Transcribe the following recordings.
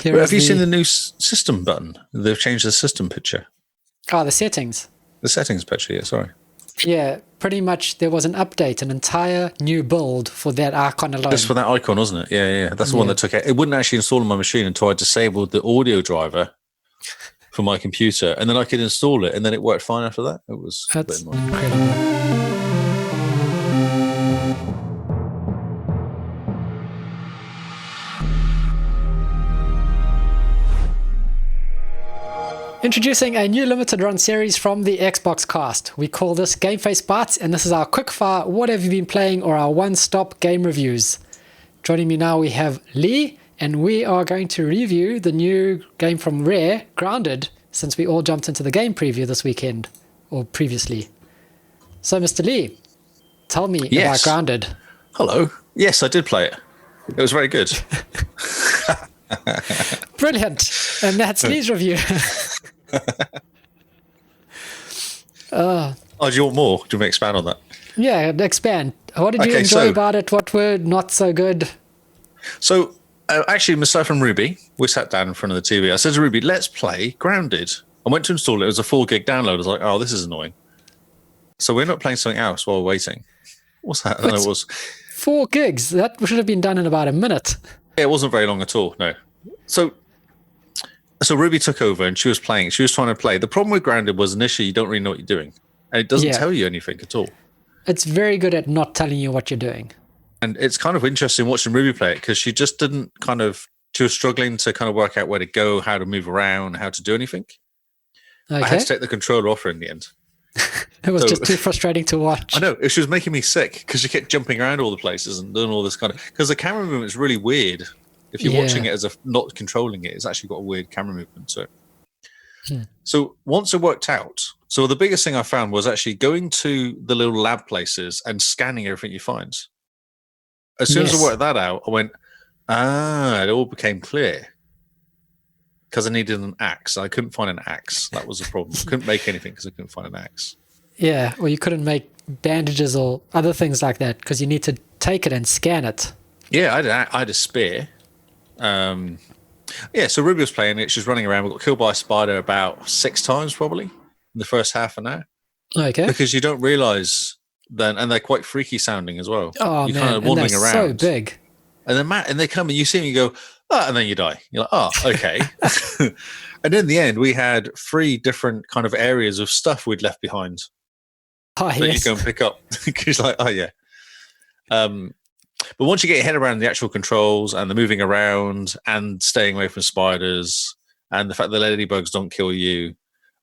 Here Have is you seen the new system button? They've changed the system picture. Oh, the settings. The settings picture, yeah, sorry. Yeah, pretty much there was an update, an entire new build for that icon alone. Just for that icon, wasn't it? Yeah. That's the one that took it. It wouldn't actually install on my machine until I disabled the audio driver for my computer, and then I could install it, and then it worked fine after that. It was That's a bit annoying. incredible. Introducing a new limited run series from the Xboxcast. We call this Game Face Bytes, and this is our quickfire what have you been playing, or our one-stop game reviews. Joining me now we have Lee, and we are going to review the new game from Rare, Grounded, since we all jumped into the game preview this weekend, or previously. So Mr. Lee, tell me about Grounded. Hello. Yes, I did play it. It was very good. Brilliant. And that's Lee's review. Do you want more? Do you want me to expand on that? Yeah, expand. What did you enjoy about it? What were not so good? So, actually, myself and Ruby, we sat down in front of the TV. I said to Ruby, let's play Grounded. I went to install it. It was a 4 gig download. I was like, oh, this is annoying. So we ended up playing something else while we're waiting. What's that? I don't know what it was. 4 gigs? That should have been done in about a minute. Yeah, it wasn't very long at all, no. So Ruby took over and she was playing. She was trying to play. The problem with Grounded was initially you don't really know what you're doing. And it doesn't tell you anything at all. It's very good at not telling you what you're doing. And it's kind of interesting watching Ruby play it because she just didn't she was struggling to kind of work out where to go, how to move around, how to do anything. Okay. I had to take the controller off her in the end. It was just too frustrating to watch. I know. She was making me sick because she kept jumping around all the places and doing all this kind of... Because the camera movement is really weird. If you're watching it as not controlling it, it's actually got a weird camera movement to it. So once it worked out, so the biggest thing I found was actually going to the little lab places and scanning everything you find. As soon as I worked that out, I went, it all became clear. Because I needed an axe. I couldn't find an axe. That was the problem. I couldn't make anything because I couldn't find an axe. Yeah, or you couldn't make bandages or other things like that because you need to take it and scan it. Yeah, I had a spear. So Ruby was playing it. She was running around. We got killed by a spider about 6 times probably in the first half an hour. Okay. Because you don't realize then, and they're quite freaky sounding as well. Oh, you're man. kind of wandering and around. So big. And then and they come and you see them, you go, and then you die. You're like, oh, okay. And in the end, we had 3 different kind of areas of stuff we'd left behind that you go and pick up. Because like, oh yeah. But once you get your head around the actual controls and the moving around and staying away from spiders and the fact that ladybugs don't kill you,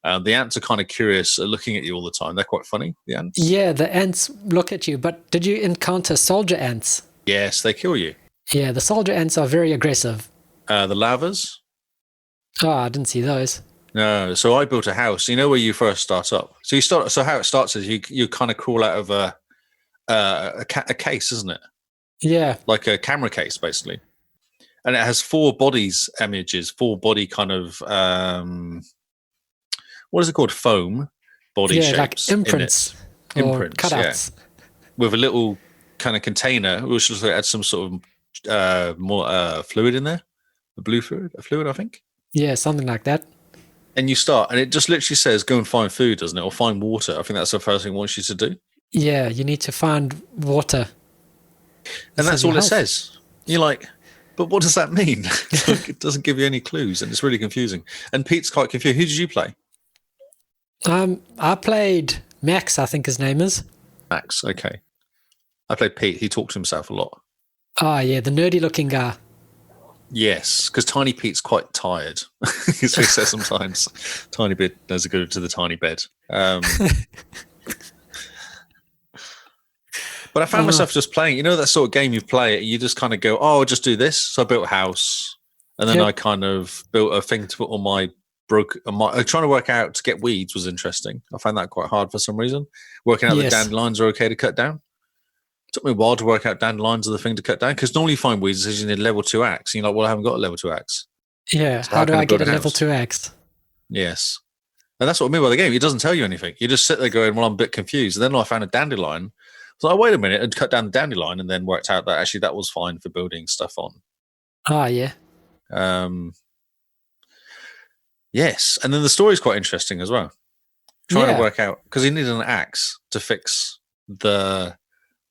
the ants are kind of curious, looking at you all the time. They're quite funny, the ants. Yeah, the ants look at you. But did you encounter soldier ants? Yes, they kill you. Yeah, the soldier ants are very aggressive. The lavas? Oh, I didn't see those. No, so I built a house. You know where you first start up? So how it starts is you kind of crawl out of a case, isn't it? Yeah. Like a camera case, basically. And it has 4 bodies images, 4 body kind of, what is it called? Foam body shapes. Like imprints. Imprints, cutouts. Yeah. With a little kind of container, which looks like it had some sort of more fluid in there. A blue fluid, I think. Yeah, something like that. And you start, and it just literally says, go and find food, doesn't it? Or find water. I think that's the first thing it wants you to do. Yeah, you need to find water. And that's all it says. You're like, but what does that mean? It doesn't give you any clues, and it's really confusing. And Pete's quite confused. Who did you play? I played Max, I think his name is. Max, okay. I played Pete. He talked to himself a lot. Oh, yeah, the nerdy-looking guy. Yes, because Tiny Pete's quite tired. As we say sometimes. Tiny bit does a good to the tiny bed. But I found myself just playing, that sort of game you play, you just kind of go, I'll just do this. So I built a house, and then I kind of built a thing to put on my trying to work out to get weeds was interesting. I found that quite hard for some reason. Working out that dandelions are okay to cut down. It took me a while to work out dandelions are the thing to cut down, because normally you find weeds says you need a level 2 axe. And you're like, well, I haven't got a level 2 axe. Yeah, so how do I get a level 2 axe? Yes. And that's what I mean by the game. It doesn't tell you anything. You just sit there going, well, I'm a bit confused. And then I found a dandelion. So I wait a minute and cut down the dandelion, and then worked out that actually that was fine for building stuff on. Oh, yeah. Yes, and then the story's quite interesting as well. Trying to work out, because you need an axe to fix the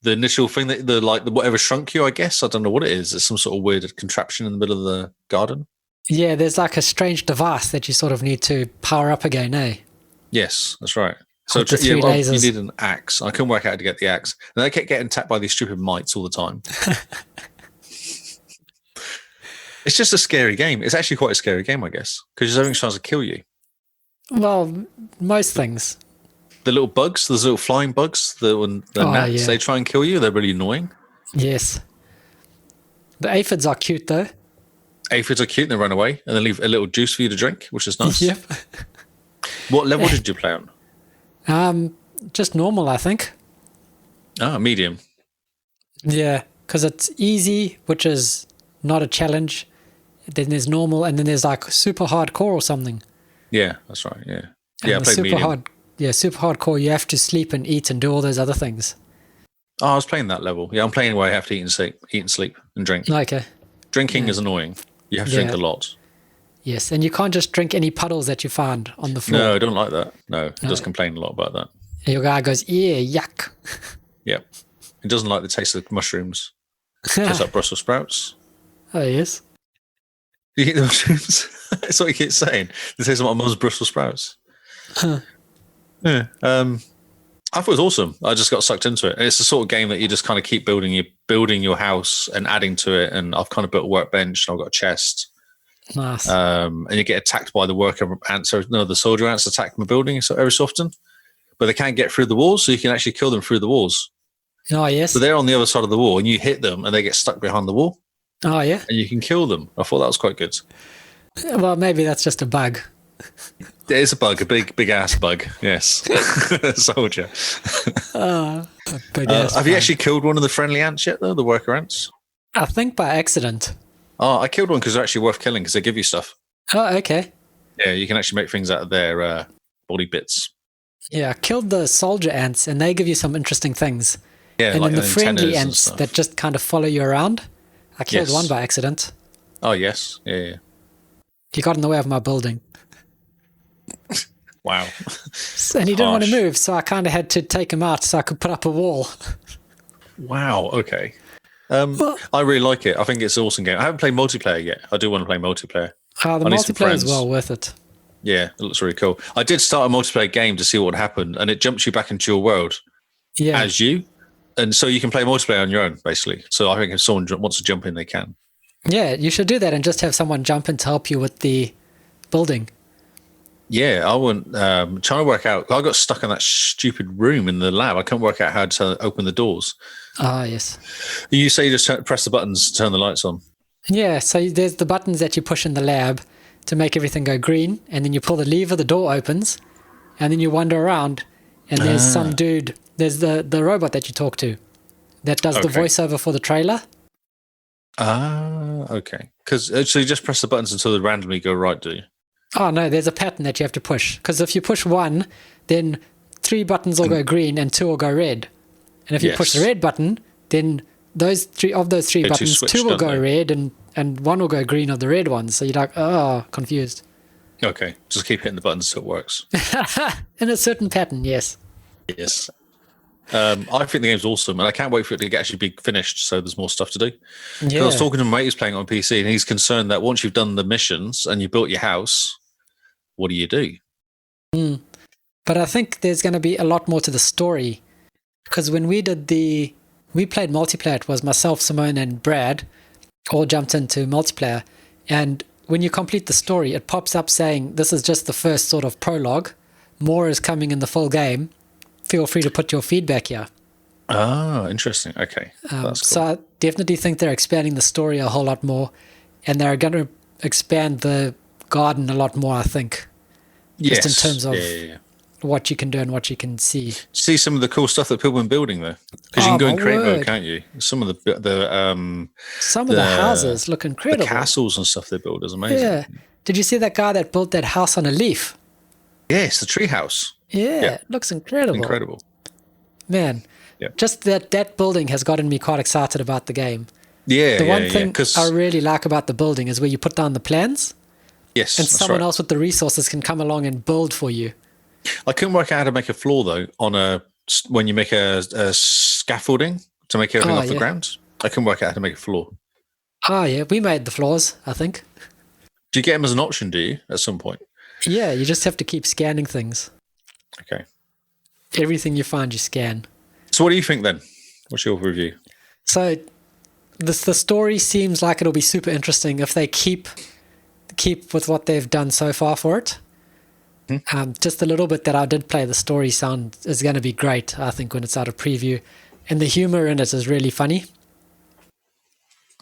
initial thing that the whatever shrunk you. I guess I don't know what it is. It's some sort of weird contraption in the middle of the garden. Yeah, there's like a strange device that you sort of need to power up again, eh? Yes, that's right. So you need an axe. I couldn't work out how to get the axe, and I kept getting attacked by these stupid mites all the time. It's just a scary game. It's actually quite a scary game, I guess, because everything's trying to kill you. Well, most things. The little bugs, those little flying bugs, the gnats, they try and kill you. They're really annoying. Yes. The aphids are cute, though. Aphids are cute, and they run away, and they leave a little juice for you to drink, which is nice. Yep. What level did you play on? Just normal, I think. Medium. Yeah, because it's easy, which is not a challenge. Then there's normal, and then there's like super hardcore or something. Yeah, that's right. Yeah, and I played medium. Super hardcore. You have to sleep and eat and do all those other things. Oh, I was playing that level. Yeah, I'm playing where I have to eat and sleep and drink. Okay. Drinking is annoying. You have to drink a lot. Yes, and you can't just drink any puddles that you find on the floor. No, I don't like that. No, it does complain a lot about that. And your guy goes, yuck. Yeah, he doesn't like the taste of mushrooms. Tastes like Brussels sprouts. Oh, yes. You eat the mushrooms? That's what he keeps saying. They taste like my mum's Brussels sprouts. Huh. Yeah. I thought it was awesome. I just got sucked into it. And it's the sort of game that you just kind of keep building your house and adding to it. And I've kind of built a workbench and I've got a chest. Nice. And you get attacked by the worker ants. The soldier ants attack my building every so often. But they can't get through the walls, so you can actually kill them through the walls. Oh, yes. So they're on the other side of the wall and you hit them and they get stuck behind the wall. Oh, yeah. And you can kill them. I thought that was quite good. Well, maybe that's just a bug. It is a bug, a big ass bug. Yes, soldier. Have you actually killed one of the friendly ants yet, though? The worker ants? I think by accident. Oh, I killed one because they're actually worth killing because they give you stuff. Oh, okay. Yeah, you can actually make things out of their body bits. Yeah, I killed the soldier ants, and they give you some interesting things. Yeah, and like then the friendly ants that just kind of follow you around. I killed one by accident. Oh, yes. Yeah. He got in the way of my building. Wow. And he didn't want to move, so I kind of had to take him out so I could put up a wall. Wow, okay. I really like it. I think it's an awesome game. I haven't played multiplayer yet. I do want to play multiplayer. The multiplayer is well worth it. Yeah, it looks really cool. I did start a multiplayer game to see what happened, and it jumps you back into your world as you. And so you can play multiplayer on your own, basically. So I think if someone wants to jump in, they can. Yeah, you should do that and just have someone jump in to help you with the building. Yeah, I went trying to work out. I got stuck in that stupid room in the lab. I couldn't work out how to open the doors. Ah, yes. You say you just press the buttons to turn the lights on. Yeah, so there's the buttons that you push in the lab to make everything go green, and then you pull the lever, the door opens, and then you wander around, and there's some dude. There's the robot that you talk to that does the voiceover for the trailer. Okay. So you just press the buttons until they randomly go right, do you? Oh, no, there's a pattern that you have to push. Because if you push one, then 3 buttons will go green and 2 will go red. And if you push the red button, then those three buttons, 2 will go red and 1 will go green of the red ones. So you're like, confused. Okay, just keep hitting the buttons until it works. In a certain pattern, yes. Yes. I think the game's awesome, and I can't wait for it to actually be finished so there's more stuff to do. Yeah. I was talking to my mate who's playing on PC, and he's concerned that once you've done the missions and you built your house, what do you do? But I think there's going to be a lot more to the story, because when we played multiplayer, it was myself, Simone, and Brad all jumped into multiplayer, and when you complete the story, it pops up saying, this is just the first sort of prologue. More is coming in the full game. Feel free to put your feedback here. Oh, interesting. Okay. That's cool. So I definitely think they're expanding the story a whole lot more, and they're going to expand the garden a lot more, I think. Yes. Just in terms of what you can do and what you can see. See some of the cool stuff that people have been building, though? Because you can go in create mode, can't you? Some of the houses look incredible. The castles and stuff they build is amazing. Yeah. Did you see that guy that built that house on a leaf? Yes, the tree house. Yeah, it looks incredible. Incredible. Man, just that building has gotten me quite excited about the game. Yeah, The one thing 'cause- I really like about the building is where you put down the plans, yes, and that's someone right. else with the resources can come along and build for you. I couldn't work out how to make a floor though when you make a scaffolding to make everything off the ground. I couldn't work out how to make a floor. Oh, yeah, we made the floors, I think. Do you get them as an option, do you, at some point? Yeah, you just have to keep scanning things. Okay. Everything you find, you scan. So what do you think then? What's your review? So the story seems like it'll be super interesting if they keep with what they've done so far for it. Just a little bit that I did play, the story sound is going to be great, I think, when it's out of preview. And the humor in it is really funny.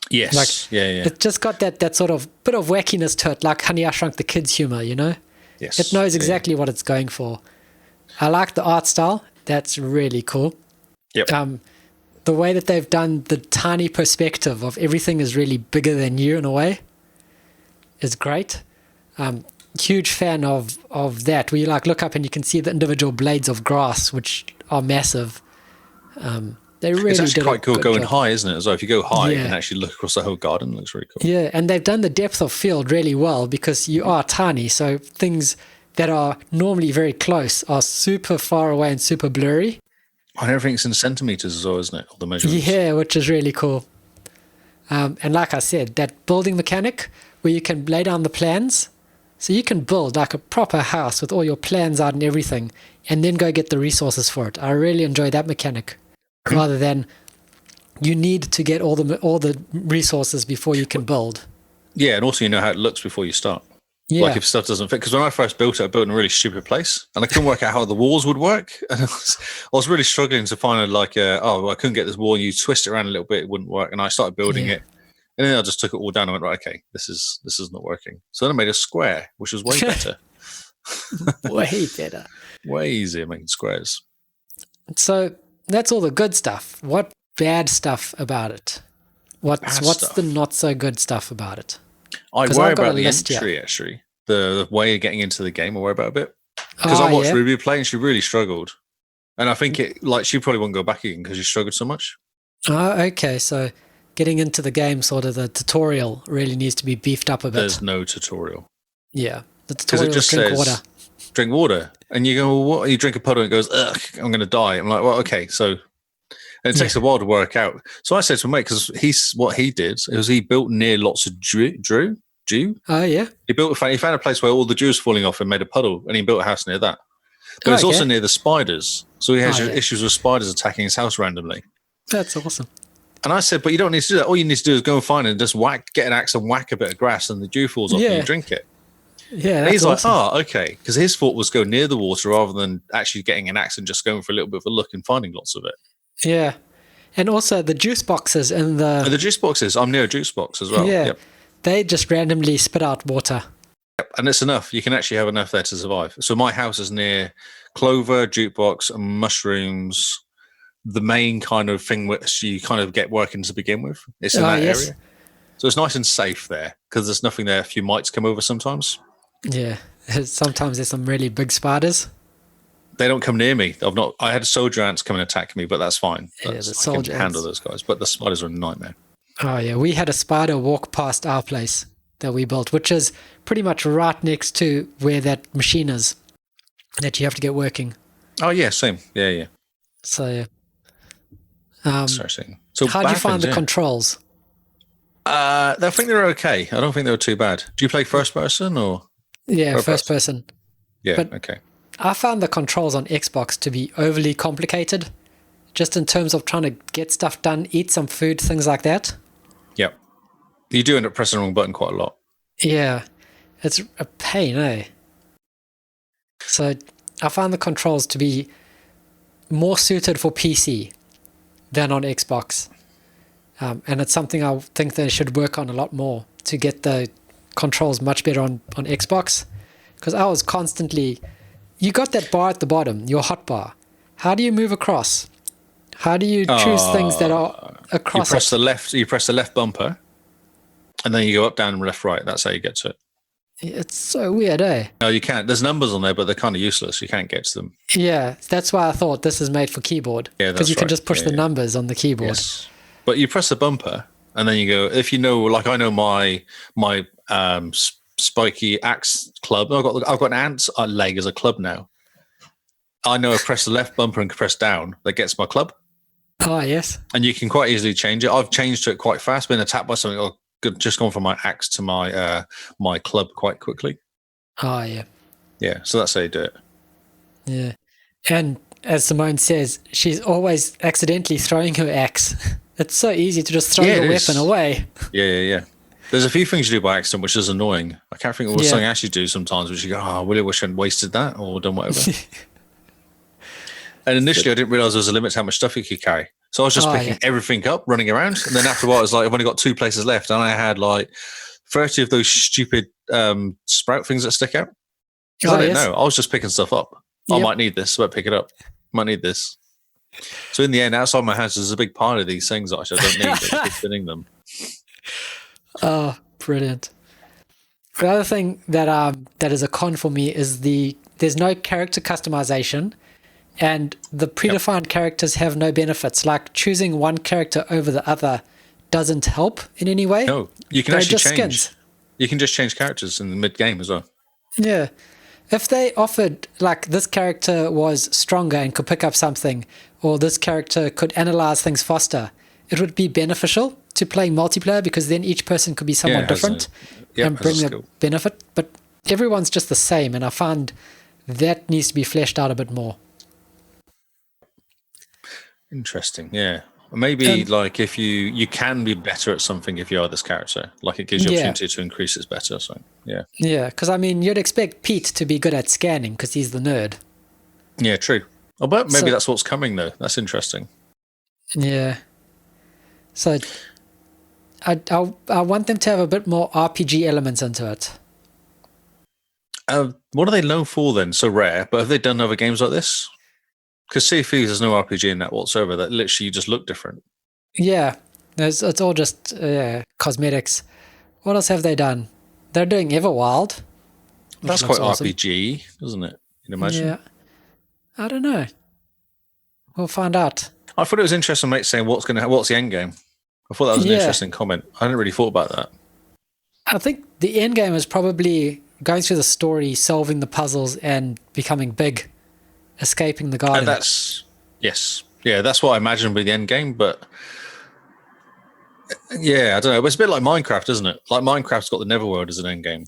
Yes. Like, yeah. It's just got that sort of bit of wackiness to it, like Honey, I Shrunk the Kids humor, you know? Yes. It knows exactly what it's going for. I like the art style. That's really cool. Yep. The way that they've done the tiny perspective of everything is really bigger than you in a way is great. Huge fan of that, where you like look up and you can see the individual blades of grass, which are massive. They really it's actually did quite cool going job. high, isn't it? As well, if you go high Yeah. and actually look across the whole garden, it looks really cool. Yeah, and they've done the depth of field really well because you are tiny, so things that are normally very close are super far away and super blurry. And everything's in centimeters as well, isn't it? All the measurements. Yeah, which is really cool. And like I said, that building mechanic where you can lay down the plans, so you can build like a proper house with all your plans out and everything, and then go get the resources for it. I really enjoy that mechanic, rather than you need to get all the resources before you can build. Yeah, and also you know how it looks before you start. Yeah. Like if stuff doesn't fit. Because when I first built it, I built in a really stupid place, and I couldn't work out how the walls would work. And I was really struggling to find I couldn't get this wall. You twist it around a little bit, it wouldn't work. And I started building it, and then I just took it all down and went, right, okay, this is not working. So then I made a square, which was way better. Way better. Way easier making squares. So that's all the good stuff. What bad stuff about it? What's stuff? the not so good stuff about it? I 'Cause worry I've got about a the list here. entry, actually. The way of getting into the game, I worry about a bit. Because I watched Ruby play and she really struggled. And I think she probably won't go back again because she struggled so much. Oh, okay. So getting into the game, sort of the tutorial really needs to be beefed up a bit. There's no tutorial. Yeah. The Because tutorial it just is drink says, water. drink water. And you go, well, what? You drink a puddle and it goes, ugh, I'm going to die. I'm like, well, okay. So and it takes a while to work out. So I said to my mate, because what he did is he built near lots of Jew. Oh, yeah. He found a place where all the dews falling off and made a puddle, and he built a house near that. But it's also near the spiders, so he has issues with spiders attacking his house randomly. That's awesome. And I said, but you don't need to do that. All you need to do is go and find it and just get an axe and whack a bit of grass, and the dew falls off and you drink it. Yeah, and that's he's awesome. like, oh, okay, because his thought was go near the water rather than actually getting an axe and just going for a little bit of a look and finding lots of it. Yeah. And also the juice boxes in the... And the juice boxes, I'm near a juice box as well. Yeah. Yep. They just randomly spit out water. Yep. And it's enough. You can actually have enough there to survive. So my house is near clover, jukebox, and mushrooms. The main kind of thing which you kind of get working to begin with. It's in that area. So it's nice and safe there because there's nothing there. A few mites come over sometimes. Yeah. Sometimes there's some really big spiders. They don't come near me. I had soldier ants come and attack me, but that's fine. The soldier I can handle those guys. But the spiders are a nightmare. Oh, yeah. We had a spider walk past our place that we built, which is pretty much right next to where that machine is that you have to get working. Oh, yeah, same. Yeah. So, yeah. Sorry. So how'd you find the controls? I think they're okay. I don't think they were too bad. Do you play first person or? Yeah, first person. Yeah, but okay. I found the controls on Xbox to be overly complicated, just in terms of trying to get stuff done, eat some food, things like that. Yep. You do end up pressing the wrong button quite a lot. Yeah, it's a pain, eh? So I found the controls to be more suited for PC than on Xbox. And it's something I think they should work on a lot more to get the controls much better on Xbox. Because I was constantly... You got that bar at the bottom, your hot bar. How do you move across? How do you choose things that are across? You press the left bumper, and then you go up, down, and left, right. That's how you get to it. It's so weird, eh? No, you can't. There's numbers on there, but they're kind of useless. You can't get to them. Yeah, that's why I thought this is made for keyboard. Yeah, because you can just push the numbers on the keyboard. Yes. But you press the bumper, and then you go. If you know, like I know my spiky axe club. I've got an ant's leg as a club now. I know I press the left bumper and press down. That gets my club. Oh, yes. And you can quite easily change it. I've changed to it quite fast. Been attacked by something. Just gone from my axe to my my club quite quickly. Oh, yeah. Yeah, so that's how you do it. Yeah. And as Simone says, she's always accidentally throwing her axe. It's so easy to just throw your weapon away. Yeah. There's a few things you do by accident, which is annoying. I can't think of what something I actually do sometimes, which you go, I really wish I'd wasted that or done whatever. And initially, I didn't realize there was a limit to how much stuff you could carry. So I was just picking everything up, running around. And then after a while, it was like, I've only got 2 places left. And I had like 30 of those stupid sprout things that stick out. I didn't know. I was just picking stuff up. I might need this, so I pick it up. Might need this. So in the end, outside my house, there's a big pile of these things that I don't need, but keep fitting them. Oh, brilliant. The other thing that is a con for me is there's no character customization, and the predefined characters have no benefits. Like choosing one character over the other doesn't help in any way. No, you can actually change. Skins. You can just change characters in the mid-game as well. Yeah. If they offered, like, this character was stronger and could pick up something, or this character could analyze things faster, it would be beneficial to playing multiplayer, because then each person could be somewhat different and bring a benefit. But everyone's just the same, and I find that needs to be fleshed out a bit more. Interesting, yeah. Maybe like if you can be better at something if you are this character, like it gives you opportunity to increase its better. So yeah, because I mean you'd expect Pete to be good at scanning because he's the nerd. Yeah, true. Oh, but maybe that's what's coming though. That's interesting. Yeah. So I want them to have a bit more RPG elements into it. What are they known for then? So rare, but have they done other games like this? Because Sea of Thieves, there's no RPG in that whatsoever. That literally you just look different. Yeah, it's all just cosmetics. What else have they done? They're doing Everwild. That's quite awesome. RPG, isn't it? You'd imagine. Yeah, I don't know. We'll find out. I thought it was interesting, mate, saying what's the end game. I thought that was an interesting comment. I hadn't really thought about that. I think the end game is probably going through the story, solving the puzzles, and becoming big. Escaping the garden. That's what I imagine would be the end game. But yeah, I don't know. It's a bit like Minecraft, isn't it? Like Minecraft's got the Netherworld as an end game.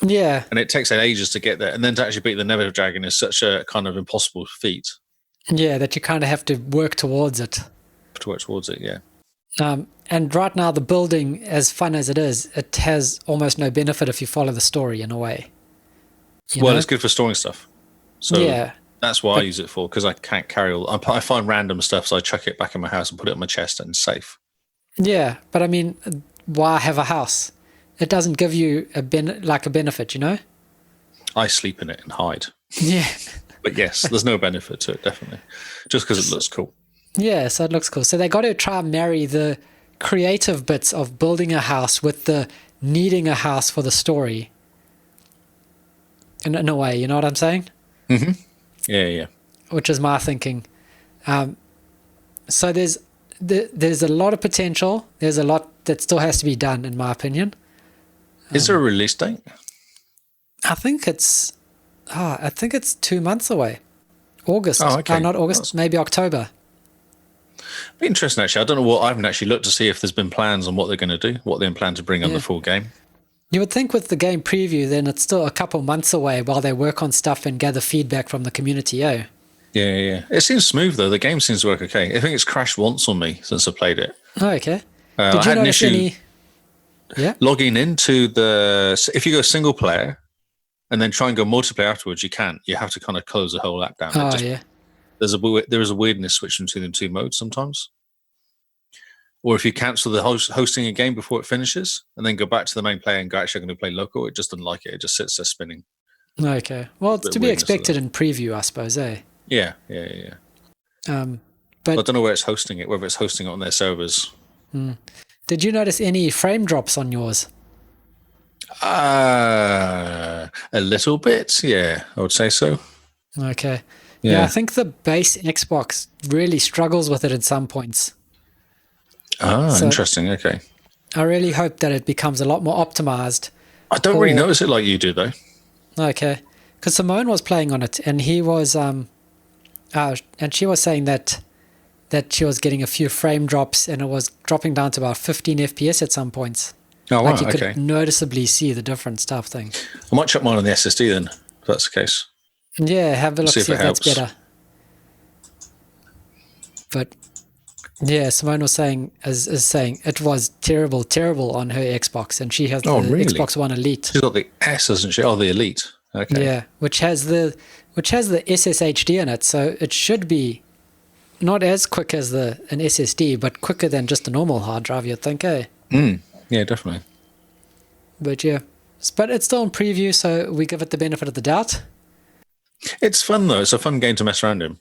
Yeah, and it takes ages to get there, and then to actually beat the Nether Dragon is such a kind of impossible feat. Yeah, that you kind of have to work towards it. Yeah. And right now, the building, as fun as it is, it has almost no benefit if you follow the story in a way. You know? It's good for storing stuff. So yeah. That's what I use it for, because I can't carry I find random stuff, so I chuck it back in my house and put it in my chest and it's safe. Yeah, but I mean, why have a house? It doesn't give you a benefit, you know? I sleep in it and hide. Yeah. But yes, there's no benefit to it, definitely. Just because it looks cool. Yeah, so it looks cool. So they got to try and marry the creative bits of building a house with the needing a house for the story. In a way, you know what I'm saying? Mm-hmm. Yeah. Which is my thinking. So there's a lot of potential. There's a lot that still has to be done, in my opinion. Is there a release date? I think it's 2 months away. August. Oh, okay. Not August, maybe October. Be interesting, actually. I don't know I haven't actually looked to see if there's been plans on what they're going to do, what they plan to bring on the full game. You would think with the game preview, then it's still a couple months away while they work on stuff and gather feedback from the community, Yeah. It seems smooth, though. The game seems to work okay. I think it's crashed once on me since I played it. Oh, okay. Did you notice any... logging into if you go single player and then try and go multiplayer afterwards, you can't. You have to kind of close the whole app down. There is a weirdness switching between the two modes sometimes. Or if you cancel the hosting a game before it finishes and then go back to the main player and go, actually, I'm going to play local, it just doesn't like it. It just sits there spinning. Okay. Well, it's to be expected in preview, I suppose, Yeah. But I don't know where it's hosting it, whether it's hosting it on their servers. Did you notice any frame drops on yours? A little bit, yeah, I would say so. Okay. Yeah, I think the base Xbox really struggles with it at some points. Interesting. Okay. I really hope that it becomes a lot more optimized. I don't really notice it like you do, though. Okay. Because Simone was playing on it, and he was, and she was saying that she was getting a few frame drops, and it was dropping down to about 15 FPS at some points. Oh, like wow, you could noticeably see the different stuff thing. I might chuck mine on the SSD then, if that's the case. Yeah, have a look, see if that's better. But yeah, Simone was saying, is saying it was terrible on her Xbox, and she has the Xbox One Elite. She's got the S, hasn't she? Oh, the Elite. Okay. Yeah, which has the SSHD in it, so it should be not as quick as an SSD, but quicker than just a normal hard drive, you'd think, eh? Yeah, definitely. But yeah, but it's still in preview, so we give it the benefit of the doubt. It's fun, though. It's a fun game to mess around in.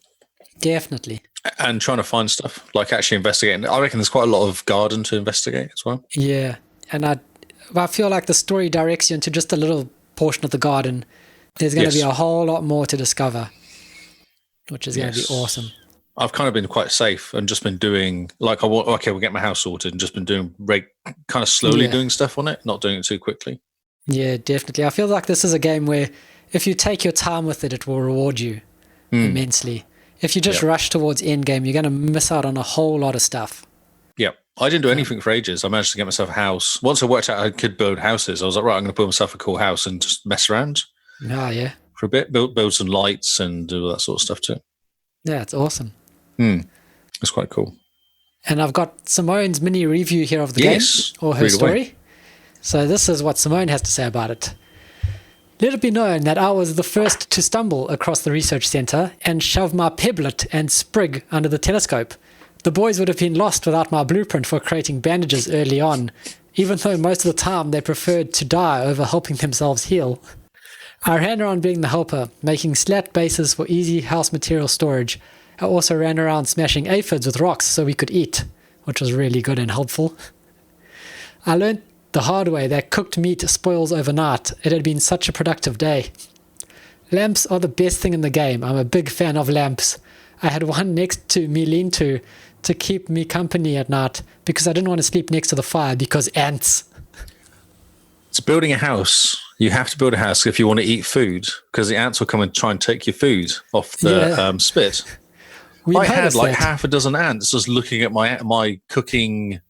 Definitely. And trying to find stuff, like actually investigating. I reckon there's quite a lot of garden to investigate as well. Yeah, and I feel like the story directs you into just a little portion of the garden. There's going to be a whole lot more to discover, which is going to be awesome. I've kind of been quite safe and just been doing, like, we'll get my house sorted and just been doing, kind of slowly doing stuff on it, not doing it too quickly. Yeah, definitely. I feel like this is a game where if you take your time with it, it will reward you immensely. If you just rush towards endgame, you're going to miss out on a whole lot of stuff. Yeah. I didn't do anything for ages. I managed to get myself a house. Once I worked out I could build houses, I was like, right, I'm going to build myself a cool house and just mess around. Oh, yeah. For a bit, build some lights and do all that sort of stuff too. Yeah, it's awesome. It's quite cool. And I've got Simone's mini review here of the game, or her story. So this is what Simone has to say about it. Let it be known that I was the first to stumble across the research centre and shove my peblet and sprig under the telescope. The boys would have been lost without my blueprint for creating bandages early on, even though most of the time they preferred to die over helping themselves heal. I ran around being the helper, making slat bases for easy house material storage. I also ran around smashing aphids with rocks so we could eat, which was really good and helpful. I learned the hard way that cooked meat spoils overnight. It had been such a productive day. Lamps are the best thing in the game. I'm a big fan of lamps. I had one next to me lean-to keep me company at night because I didn't want to sleep next to the fire because ants. So building a house, you have to build a house if you want to eat food because the ants will come and try and take your food off the spit. I had like half a dozen ants just looking at my cooking.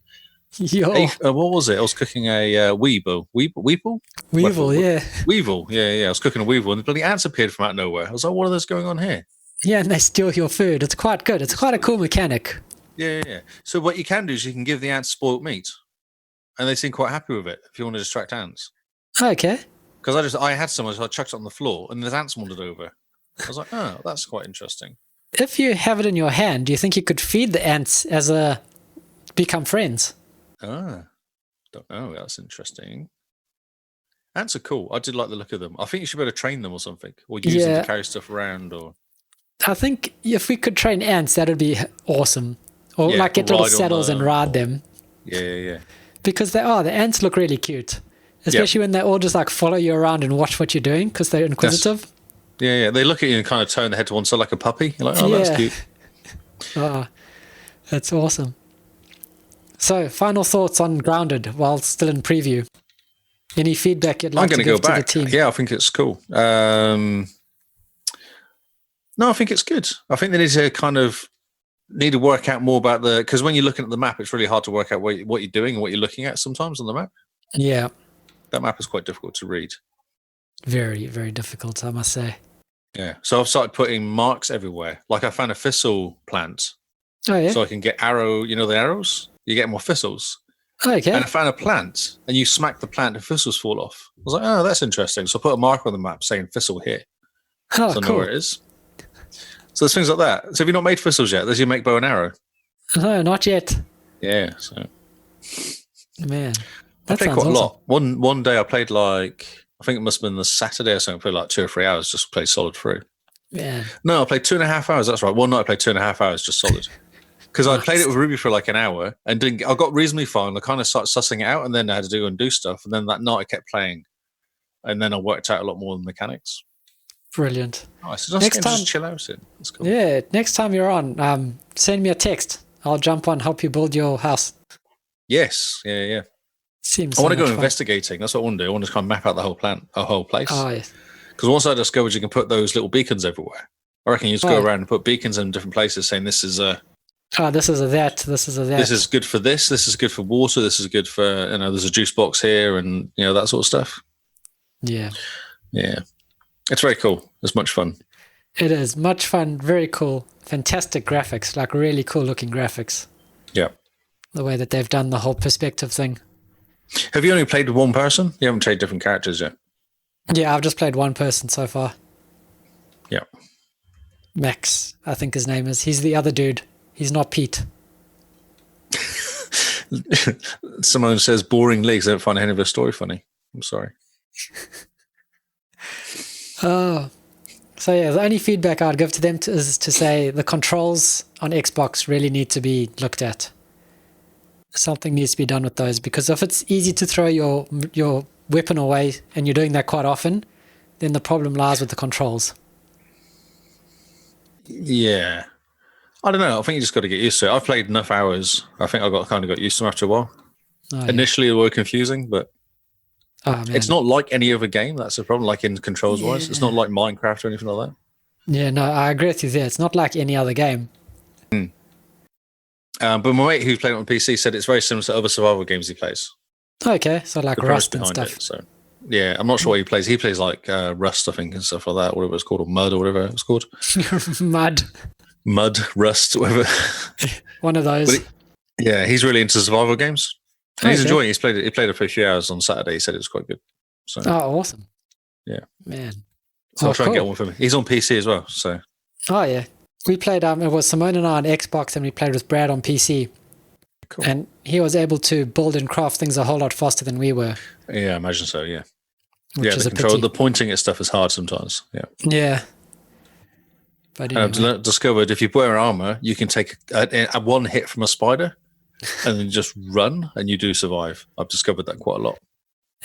What was it? I was cooking a weevil. Weevil, yeah. Weevil, yeah. I was cooking a weevil, and the bloody ants appeared from out of nowhere. I was like, "What are those going on here?" Yeah, and they steal your food. It's quite good. It's quite a cool mechanic. Yeah. So what you can do is you can give the ants spoilt meat, and they seem quite happy with it. If you want to distract ants. Okay. Because I had some, so I chucked it on the floor, and the ants wandered over. I was like, "Oh, that's quite interesting." If you have it in your hand, do you think you could feed the ants as become friends? Don't know. That's interesting. Ants are cool. I did like the look of them. I think you should be able to train them or something, or use them to carry stuff around. Or I think if we could train ants, that would be awesome. Or like get little saddles and ride them. Yeah. Because the ants look really cute, especially when they all just like follow you around and watch what you're doing because they're inquisitive. Yeah. They look at you and kind of turn their head to one side like a puppy. You're like, oh, that's cute. That's awesome. So, final thoughts on Grounded while still in preview. Any feedback you'd like to give to the team? Yeah, I think it's cool. No, I think it's good. I think they need to work out more about because when you're looking at the map, it's really hard to work out what you're doing and what you're looking at sometimes on the map. Yeah. That map is quite difficult to read. Very, very difficult, I must say. Yeah. So I've started putting marks everywhere. Like I found a thistle plant. Oh, yeah? So I can get the arrows? You get more thistles. Okay. And I found a plant, and you smack the plant, and thistles fall off. I was like, oh, that's interesting. So I put a marker on the map saying thistle here. Oh, so I know where it is. So there's things like that. So have you not made thistles yet? Does you make bow and arrow? No, not yet. Yeah. So. Man. I played quite a lot. One day I played I think it must have been the Saturday or something. I played like 2 or 3 hours, just play solid through. Yeah. No, I played 2.5 hours. That's right. One night I played 2.5 hours just solid. Because I played it with Ruby for like an hour and I got reasonably far and I kind of started sussing it out and then I had to do stuff. And then that night I kept playing and then I worked out a lot more of the mechanics. Brilliant. Nice. So next time, just chill out in. That's cool. Yeah. Next time you're on, send me a text. I'll jump on, help you build your house. Yes. Yeah. Seems I want to so go much fun. investigating. That's what I want to do. I want to kind of map out the whole place. Oh, yes. Because once I discovered you can put those little beacons everywhere, I reckon you just go around and put beacons in different places saying this is a... this is a that, this is a that. This is good for this is good for water, this is good for, there's a juice box here and, that sort of stuff. Yeah. Yeah. It's very cool. It's much fun. It is much fun, very cool, fantastic graphics, like really cool looking graphics. Yeah. The way that they've done the whole perspective thing. Have you only played with one person? You haven't played different characters yet? Yeah, I've just played one person so far. Yeah. Max, I think his name is. He's the other dude. He's not Pete. Someone says boring leaks. I don't find any of the story funny. I'm sorry. Oh. So yeah, the only feedback I'd give to them is to say the controls on Xbox really need to be looked at. Something needs to be done with those, because if it's easy to throw your weapon away and you're doing that quite often, then the problem lies with the controls. Yeah. I don't know. I think you just got to get used to it. I've played enough hours. I think I kind of got used to them after a while. Oh, yeah. Initially, they were confusing, but it's not like any other game. That's the problem. Like in controls wise, it's not like Minecraft or anything like that. Yeah, no, I agree with you there. It's not like any other game. But my mate who played it on PC said it's very similar to other survival games he plays. Okay, so like Rust and stuff. It, so yeah, I'm not sure what he plays. He plays like Rust, I think, and stuff like that, whatever it's called, or Mud, or whatever it's called. Mud, Rust, whatever. One of those. He's really into survival games. And he's enjoying it. He played it for a few hours on Saturday. He said it was quite good. So, awesome. Yeah. Man. So I'll try and get one for him. He's on PC as well. So. Oh, yeah. We played, it was Simone and I on Xbox, and we played with Brad on PC. Cool. And he was able to build and craft things a whole lot faster than we were. Yeah, I imagine so, yeah. Which is the pointing at stuff is hard sometimes. Yeah. Yeah. But anyway. I've discovered if you wear armor, you can take a one hit from a spider and then just run and you do survive. I've discovered that quite a lot.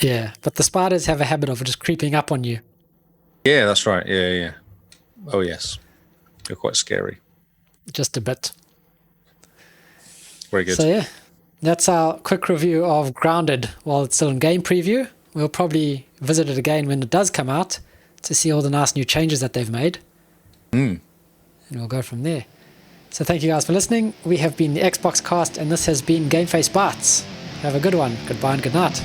Yeah, but the spiders have a habit of just creeping up on you. Yeah, that's right. Yeah. Oh, yes. They're quite scary. Just a bit. Very good. So, yeah, that's our quick review of Grounded while it's still in game preview. We'll probably visit it again when it does come out to see all the nice new changes that they've made. And we'll go from there. So thank you guys for listening. We have been the Xboxcast, and this has been Game Face Bytes. Have a good one. Goodbye and good night.